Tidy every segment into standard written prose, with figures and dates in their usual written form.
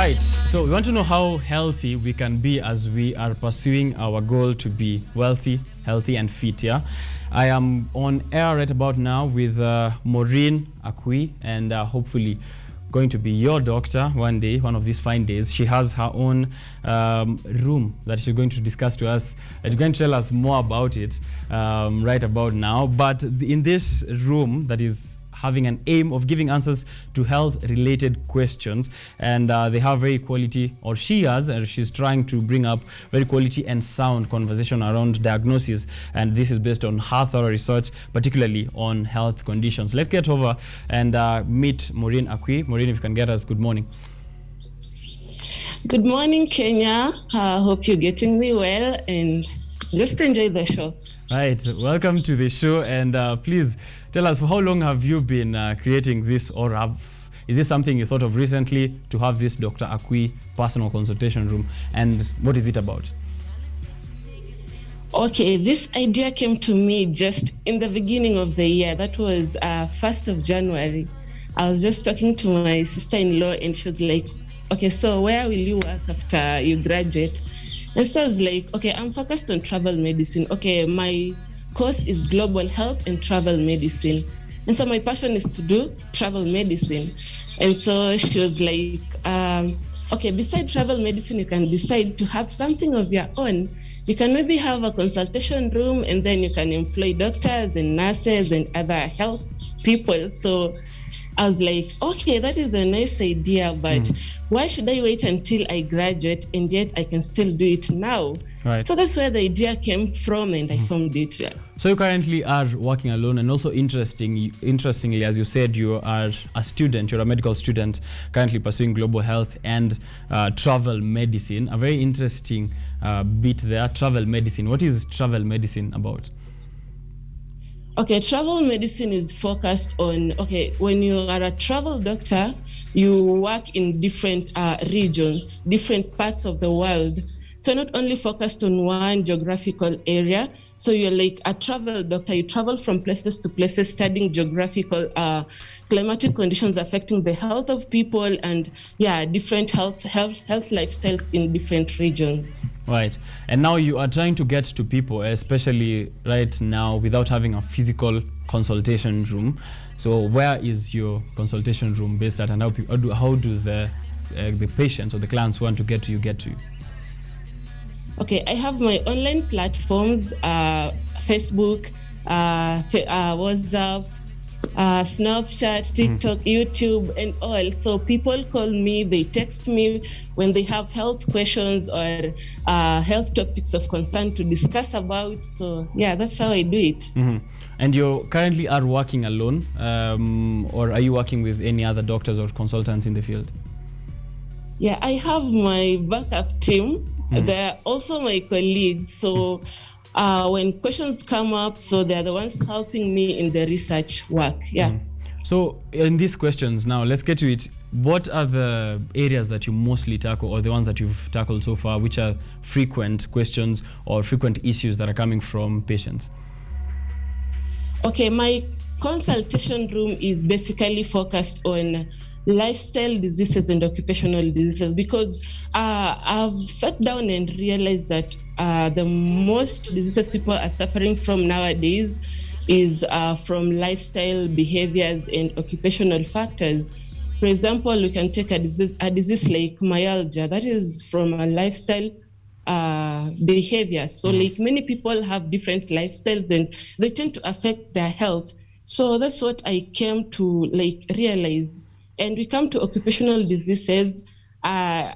right, so we want to know how healthy we can be as we are pursuing our goal to be wealthy, healthy and fit, yeah? I am on air right about now with Moureen, Akwii, and hopefully going to be your doctor one day, one of these fine days. She has her own room that she's going to discuss to us. She's going to tell us more about it right about now. But in this room that is having an aim of giving answers to health-related questions, and they have very quality, or she has, and she's trying to bring up very quality and sound conversation around diagnosis, and this is based on her thorough research, particularly on health conditions. Let's get over and meet Moureen Akwii. Moureen, if you can get us, good morning. Good morning, Kenya. Hope you're getting me well, and just enjoy the show. Right, welcome to the show, and please tell us, how long have you been creating this, or is this something you thought of recently to have this Dr. Akwii personal consultation room, and what is it about? Okay, this idea came to me just in the beginning of the year. That was 1st of January. I was just talking to my sister-in-law, and she was like, okay, so where will you work after you graduate? And so I was like, okay, I'm focused on travel medicine. Okay, my course is global health and travel medicine. And so my passion is to do travel medicine. And so she was like, okay, beside travel medicine, you can decide to have something of your own. You can maybe have a consultation room, and then you can employ doctors and nurses and other health people. So I was like, okay, that is a nice idea, but why should I wait until I graduate, and yet I can still do it now? Right. So that's where the idea came from, and I formed it. Yeah. So you currently are working alone, and also interestingly, as you said, you are a student, you're a medical student currently pursuing global health and travel medicine. A very interesting bit there, travel medicine. What is travel medicine about? Okay, travel medicine is focused on, okay, when you are a travel doctor, you work in different regions, different parts of the world. So not only focused on one geographical area. So you're like a travel doctor, you travel from places to places, studying geographical climatic conditions affecting the health of people, and different health lifestyles in different regions. Right. And now you are trying to get to people, especially right now, without having a physical consultation room. So where is your consultation room based at, and how do the patients or the clients who want to get to you get to you? Okay, I have my online platforms, Facebook, WhatsApp, Snapchat, TikTok, YouTube, and all. So people call me, they text me when they have health questions or health topics of concern to discuss about. So yeah, that's how I do it. And you currently are working alone, or are you working with any other doctors or consultants in the field? Yeah, I have my backup team. They're also my colleagues. So when questions come up, so they're the ones helping me in the research work. Yeah. So in these questions now, let's get to it. What are the areas that you mostly tackle, or the ones that you've tackled so far, which are frequent questions or frequent issues that are coming from patients? Okay, my consultation room is basically focused on lifestyle diseases and occupational diseases, because I've sat down and realized that the most diseases people are suffering from nowadays is from lifestyle behaviors and occupational factors. For example, we can take a disease like myalgia, that is from a lifestyle behavior. So like many people have different lifestyles, and they tend to affect their health. So that's what I came to like realize. And we come to occupational diseases, I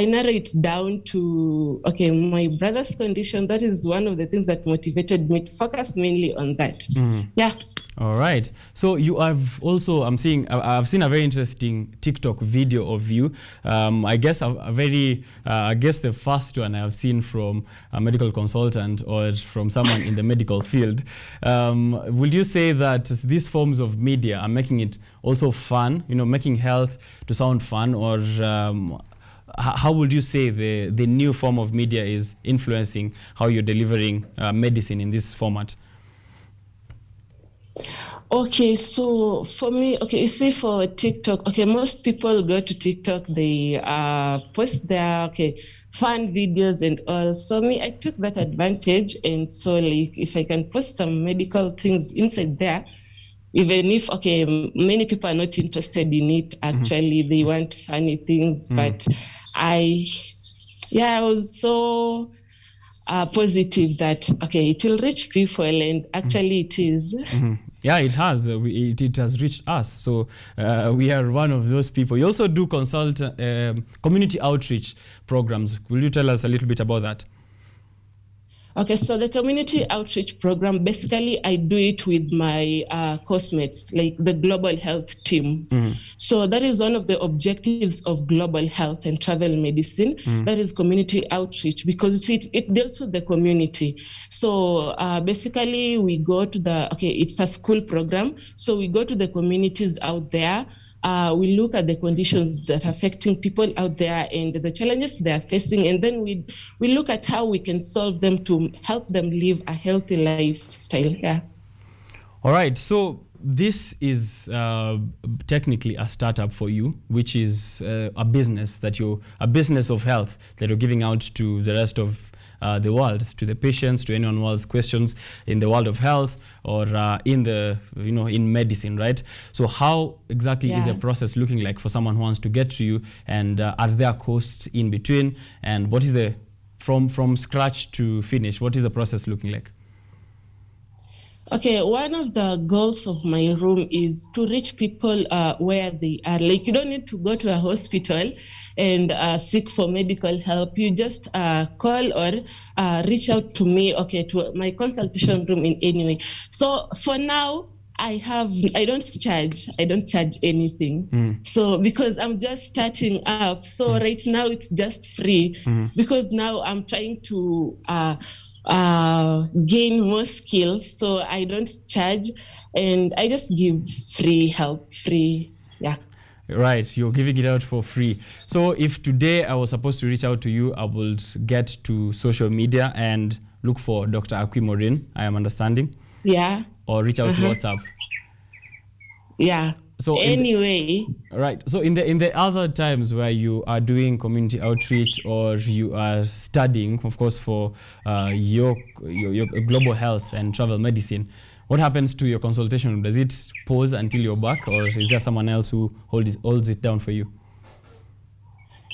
narrow it down to, okay, my brother's condition. That is one of the things that motivated me to focus mainly on that. Yeah. All right. So you have also, I've seen a very interesting TikTok video of you. I guess the first one I have seen from a medical consultant or from someone in the medical field. Would you say that these forms of media are making it also fun, making health to sound fun, or how would you say the new form of media is influencing how you're delivering medicine in this format? Okay, so for me, okay, you see for TikTok, okay, most people go to TikTok, they post their fun videos and all. So me, I took that advantage, and so like if I can post some medical things inside there, even if many people are not interested in it, actually they want funny things, but I I was so positive that it will reach people, and actually it is. Yeah, it has. It has reached us. So we are one of those people. You also do community outreach programs. Will you tell us a little bit about that? Okay, so the community outreach program, basically I do it with my cosmates, like the global health team. So that is one of the objectives of global health and travel medicine. That is community outreach, because it deals with the community. So basically we go to it's a school program. So we go to the communities out there. We look at the conditions that are affecting people out there and the challenges they are facing, and then we look at how we can solve them to help them live a healthy lifestyle. Yeah. All right. So this is technically a startup for you, which is a business of health that you're giving out to the rest of the world, to the patients, to anyone who has questions in the world of health or in medicine, right? So how exactly is the process looking like for someone who wants to get to you, and are there costs in between, and what is the from scratch to finish, what is the process looking like? Okay, one of the goals of my room is to reach people where they are. Like, you don't need to go to a hospital and seek for medical help. You just call or reach out to me, to my consultation room in any way. So for now, I don't charge anything. So because I'm just starting up, so right now it's just free, because now I'm trying to gain more skills, so I don't charge, and I just give free help. Right, you're giving it out for free. So if today I was supposed to reach out to you, I would get to social media and look for Dr. Akwii Moureen, I am understanding. Yeah. Or reach out to WhatsApp. Yeah. So anyway. Right. So in the other times where you are doing community outreach or you are studying, of course, for your global health and travel medicine, what happens to your consultation? Does it pause until you're back, or is there someone else who holds it down for you?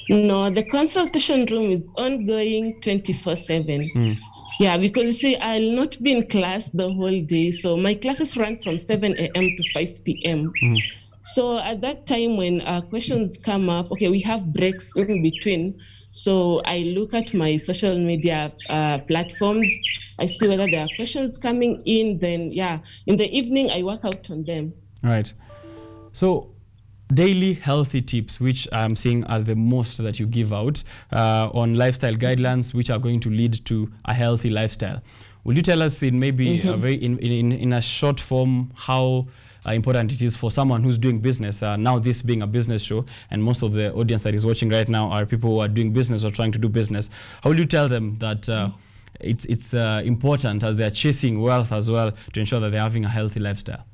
No, the consultation room is ongoing 24/7. Yeah, because you see, I'll not be in class the whole day. So my classes run from 7 a.m. to 5 p.m. So at that time when questions come up, we have breaks in between. So I look at my social media platforms. I see whether there are questions coming in. Then, in the evening, I work out on them. Right. So daily healthy tips, which I'm seeing are the most that you give out on lifestyle guidelines, which are going to lead to a healthy lifestyle. Will you tell us in maybe a very in a short form how important it is for someone who's doing business? Now this being a business show, and most of the audience that is watching right now are people who are doing business or trying to do business. How will you tell them that it's important, as they're chasing wealth as well, to ensure that they're having a healthy lifestyle?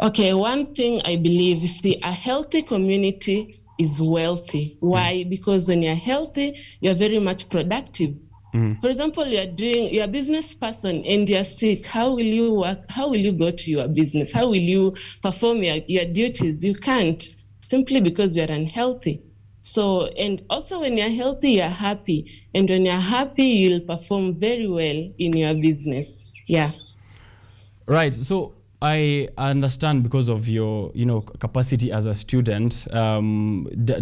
Okay, one thing I believe is a healthy community is wealthy. Why? Because when you're healthy, you're very much productive. For example, you're a business person and you're sick. How will you work? How will you go to your business? How will you perform your duties? You can't, simply because you're unhealthy. So, and also when you're healthy, you're happy. And when you're happy, you'll perform very well in your business. Yeah. Right. So I understand, because of your capacity as a student,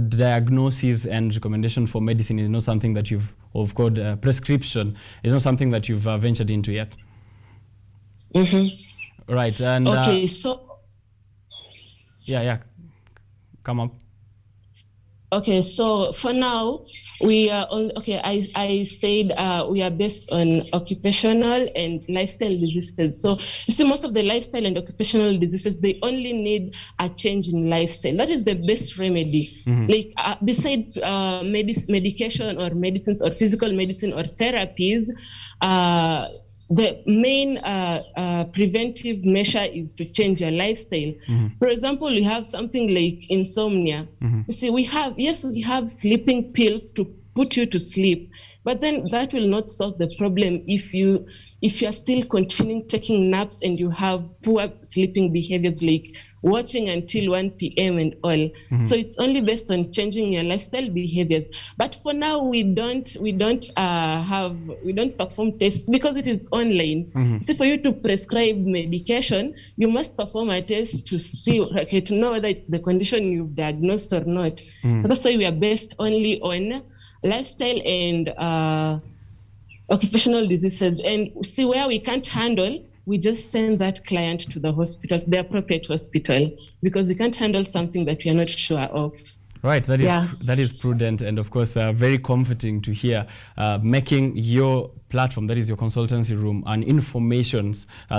diagnosis and recommendation for medicine is not something that you've, prescription is not something that you've ventured into yet. Right. And okay, so come up. Okay, so for now, we are on, I said we are based on occupational and lifestyle diseases. So you see, most of the lifestyle and occupational diseases, they only need a change in lifestyle. That is the best remedy. Like besides medication or medicines or physical medicine or therapies, the main preventive measure is to change your lifestyle. For example, you have something like insomnia. You see, we have sleeping pills to put you to sleep, but then that will not solve the problem if you are still continuing taking naps and you have poor sleeping behaviors like watching until 1 p.m. and all. So it's only based on changing your lifestyle behaviors. But for now, we don't perform tests because it is online. So for you to prescribe medication, you must perform a test to see, to know whether it's the condition you've diagnosed or not. So that's why we are based only on lifestyle and occupational diseases. And see, where we can't handle, we just send that client to the hospital, the appropriate hospital, because we can't handle something that we are not sure of. Right, that is prudent and of course very comforting to hear, making your platform, that is your consultancy room, an information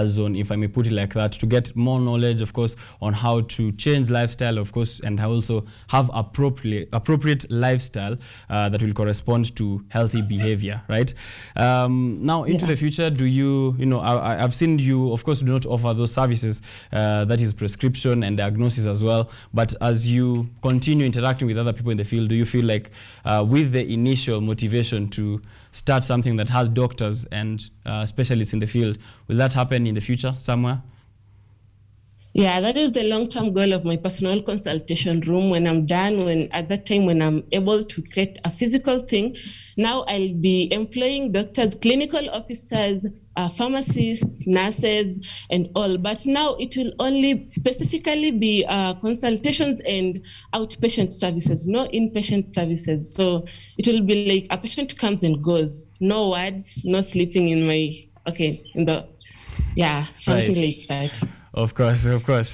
zone, if I may put it like that, to get more knowledge, of course, on how to change lifestyle, of course, and also have appropriate lifestyle that will correspond to healthy behavior, right? Now, into the future, do you know, I've seen you, of course, do not offer those services, that is prescription and diagnosis as well, but as you continue interacting with other people in the field, do you feel like with the initial motivation to start something that has doctors and specialists in the field, will that happen in the future somewhere? Yeah, that is the long-term goal of my personal consultation room. When I'm done, at that time when I'm able to create a physical thing, now I'll be employing doctors, clinical officers, pharmacists, nurses, and all. But now it will only specifically be consultations and outpatient services, no inpatient services. So it will be like a patient comes and goes, no wards, no sleeping in my, something like that. Of course.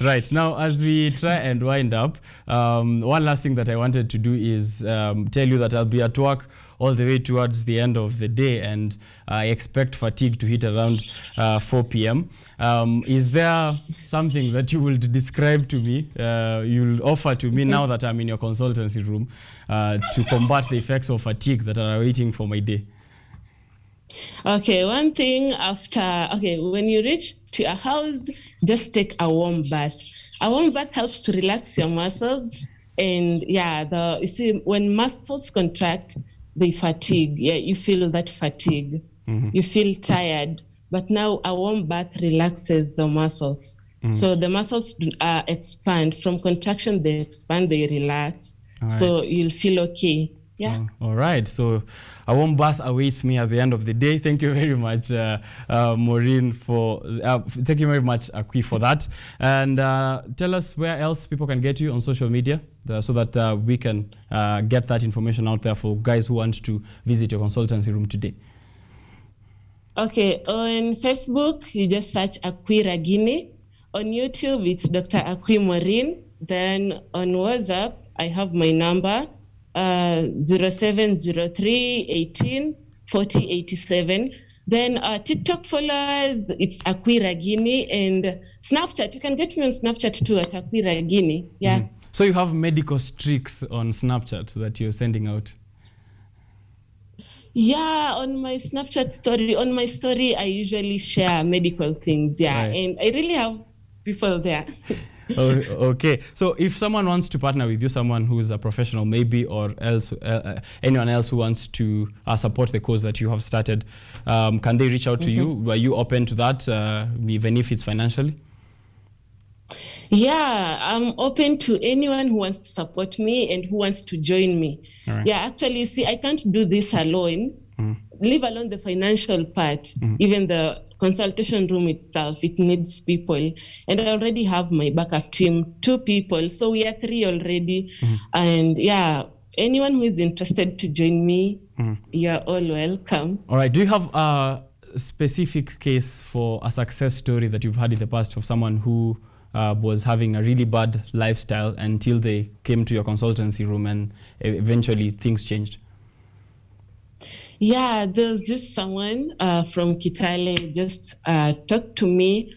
Right. Now, as we try and wind up, one last thing that I wanted to do is tell you that I'll be at work all the way towards the end of the day, and I expect fatigue to hit around 4 p.m. Is there something that you will describe to me, you'll offer to me now that I'm in your consultancy room to combat the effects of fatigue that are waiting for my day? Okay, one thing when you reach to your house, just take a warm bath. A warm bath helps to relax your muscles. And you see, when muscles contract, they fatigue. Yeah, you feel that fatigue. You feel tired. But now a warm bath relaxes the muscles. So the muscles expand. From contraction, they expand, they relax. Right. So you'll feel okay. Yeah. All right. So a warm bath awaits me at the end of the day. Thank you very much, Moureen, thank you very much, Akwii, for that. And tell us where else people can get you on social media so that we can get that information out there for guys who want to visit your consultancy room today. Okay, on Facebook, you just search Akwii Ragini. On YouTube, it's Dr. Akwii Moureen. Then on WhatsApp, I have my number, 0703 18 40 87. Then TikTok followers, it's Akwii Ragini, and Snapchat, you can get me on Snapchat too at Akwii Ragini. Yeah. So you have medical streaks on Snapchat that you're sending out? Yeah, on my Snapchat story, I usually share medical things. Yeah, right. And I really have people there. Okay, so if someone wants to partner with you, someone who's a professional maybe, or anyone else who wants to support the cause that you have started, can they reach out to you? Are you open to that, even if it's financially? Yeah, I'm open to anyone who wants to support me and who wants to join me. Right. Yeah, actually, you see, I can't do this alone, leave alone the financial part, even the consultation room itself, it needs people. And I already have my backup team, 2 people. So we are 3 already. And yeah, anyone who is interested to join me, you're all welcome. All right. Do you have a specific case for a success story that you've had in the past of someone who was having a really bad lifestyle until they came to your consultancy room and eventually things changed? Yeah, there's just someone from Kitale just talked to me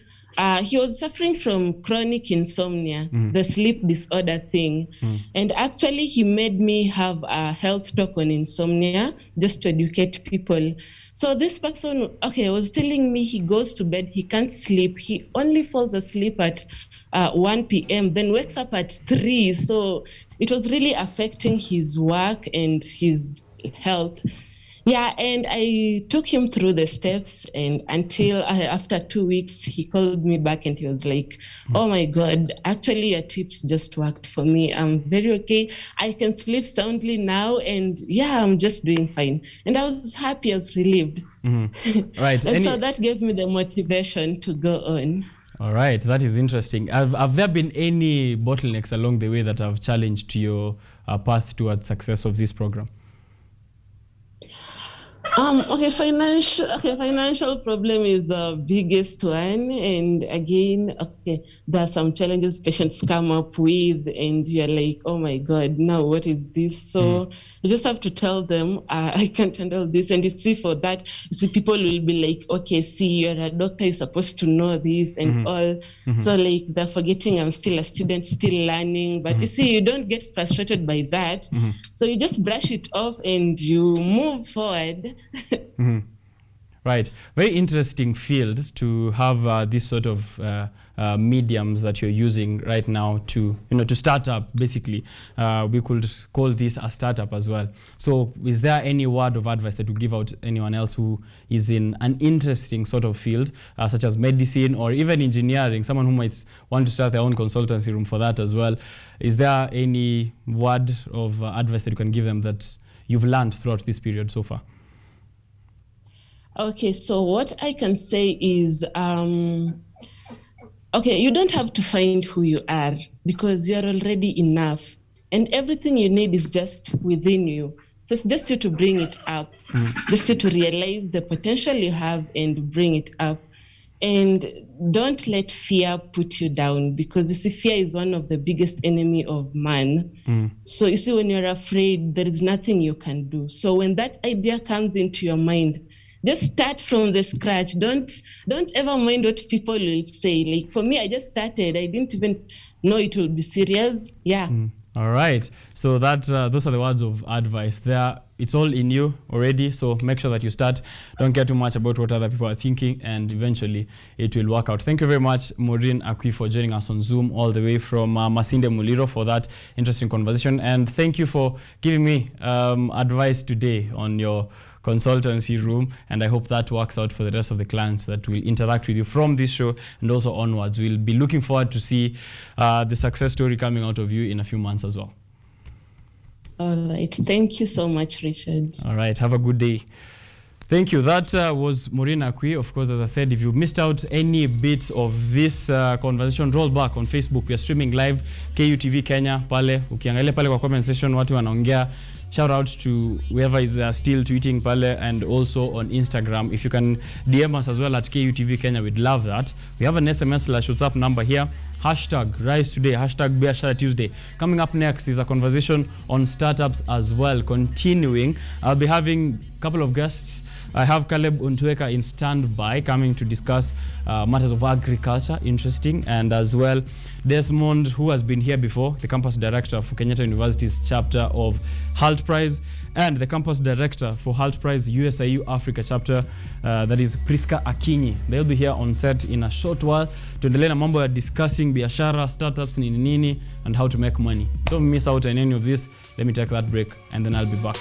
He was suffering from chronic insomnia, the sleep disorder thing. And actually, he made me have a health talk on insomnia just to educate people. So this person, was telling me he goes to bed, he can't sleep. He only falls asleep at 1 p.m., then wakes up at 3. So it was really affecting his work and his health. Yeah, and I took him through the steps, and until after 2 weeks, he called me back and he was like, oh my God, actually your tips just worked for me. I'm very okay. I can sleep soundly now, and yeah, I'm just doing fine. And I was happy, I was relieved. Right. And so that gave me the motivation to go on. All right, that is interesting. Have there been any bottlenecks along the way that have challenged your path towards success of this program? Financial problem is the biggest one. And again, there are some challenges patients come up with, and you're like, oh my God, now what is this? So you just have to tell them, I can't handle this. And you see, for that, people will be like, okay, see, you're a doctor, you're supposed to know this and all. So like, they're forgetting I'm still a student, still learning. But you see, you don't get frustrated by that. So you just brush it off and you move forward. Right. Very interesting field to have this sort of mediums that you're using right now to start up. Basically, we could call this a startup as well. So is there any word of advice that you give out to anyone else who is in an interesting sort of field, such as medicine or even engineering, someone who might want to start their own consultancy room for that as well? Is there any word of advice that you can give them that you've learned throughout this period so far? Okay, so what I can say is, you don't have to find who you are, because you're already enough. And everything you need is just within you. So it's just you to bring it up, just you to realize the potential you have and bring it up. And don't let fear put you down, because you see, fear is one of the biggest enemy of man. So you see, when you're afraid, there is nothing you can do. So when that idea comes into your mind, just start from the scratch. Don't ever mind what people will say. Like for me, I just started. I didn't even know it will be serious. Yeah. All right. So those are the words of advice. It's all in you already. So make sure that you start. Don't care too much about what other people are thinking, and eventually it will work out. Thank you very much, Moureen Akwii, for joining us on Zoom all the way from Masinde Muliro for that interesting conversation. And thank you for giving me advice today on your consultancy room, and I hope that works out for the rest of the clients that will interact with you from this show and also onwards. We'll be looking forward to see the success story coming out of you in a few months as well. All right. Thank you so much, Richard. All right. Have a good day. Thank you. That was Moureen Akwii. Of course, as I said, if you missed out any bits of this conversation, roll back on Facebook. We are streaming live KUTV Kenya pale. Ukiangalia pale kwa comment section, watu wanaongea. Shout out to whoever is still tweeting pale, and also on Instagram. If you can DM us as well at KUTV Kenya, we'd love that. We have an SMS/WhatsApp number here. #Rise Today, #Biashara Tuesday. Coming up next is a conversation on startups as well. Continuing, I'll be having a couple of guests. I have Caleb Untueka in standby, coming to discuss matters of agriculture, interesting, and as well Desmond, who has been here before, the campus director for Kenyatta University's chapter of HALT Prize, and the campus director for HALT Prize USIU Africa chapter, that is Priska Akinyi. They'll be here on set in a short while to endelea na mambo ya discussing biashara, startups, nini, and how to make money. Don't miss out on any of this. Let me take that break, and then I'll be back.